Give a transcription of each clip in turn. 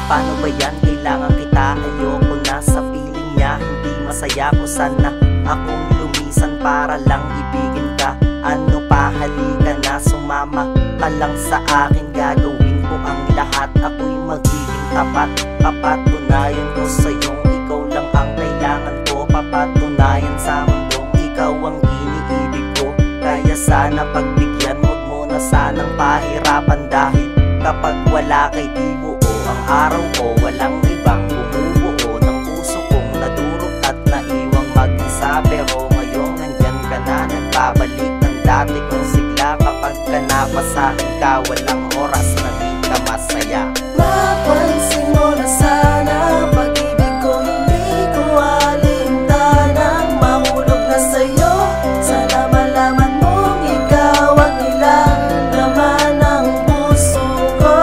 Paano ba yan? Kailangan kita, ayoko na sa feeling niya. Hindi masaya ko, sana akong lumisan para lang ibigin ka. Ano pa, halika na, sumama ka lang sa akin. Gagawin ko ang lahat, ako'y magiging tapat. Papatunayan ko sa'yong ikaw lang ang kailangan ko. Papatunayan sa mundong ikaw ang iniibig ko. Kaya sana pagbigyan, huwag mo na sanang pahirapan. Dahil kapag wala kay di buo ang araw ko, walang ibang bumubuo ng puso kong nadurog at naiwang mag-isa. Pero ngayon nandyan ka na, nagbabalik ng dati kong sigla. Kapag ka napasahin ka, walang oras na di ka masaya. Mapansin mo na sana, pag-ibig ko hindi ko alintanang mahulog na sa'yo. Sana malaman mong ikaw ang ilang laman ng puso ko.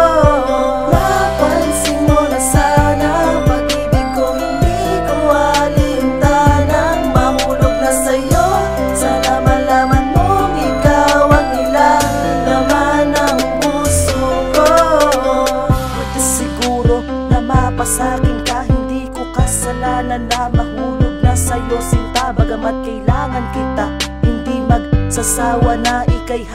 Mapansin mo na sana, pag-ibig ko hindi ko alintanang mahulog na sa'yo. Sana malaman mong ikaw ang ilang laman ng puso ko. Buti siguro na mapasakin ka, hindi ko kasalanan na mahulog na sa'yo sinta. Bagamat kailangan kita, hindi magsasawa na ika'y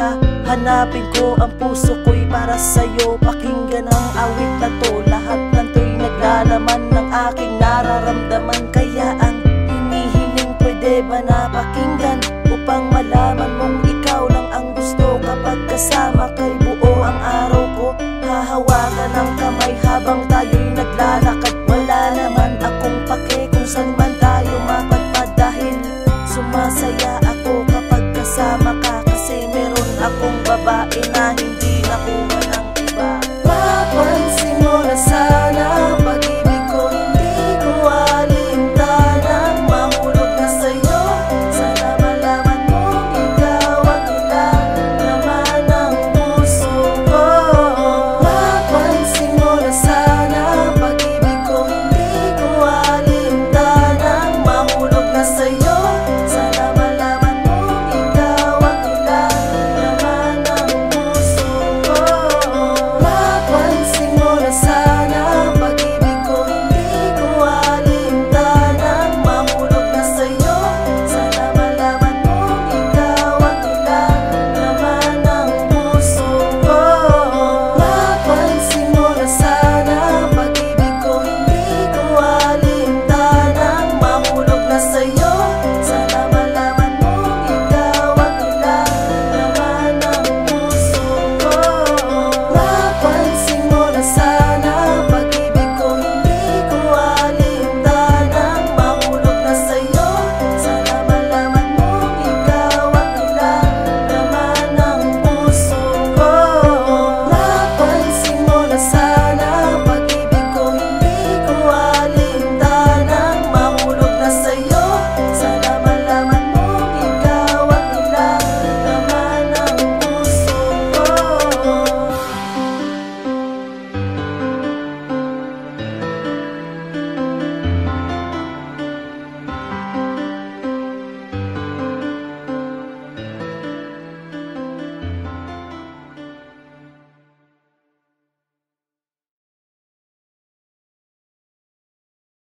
hanapin ko. Ang puso ko'y para sa'yo, pakinggan ang awit na to. Lahat ng to'y naglalaman ng aking nararamdaman. Kaya ang hinihiling, pwede ba na pakinggan? Upang malaman mong ikaw lang ang gusto. Kapag kasama kay buo ang araw ko, hahawakan ng kamay habang tayo'y naglalakad. Wala naman akong pake kung saan man tayo mapadpad. Dahil sumasaya ako kapag kasama ka, kasi meron akong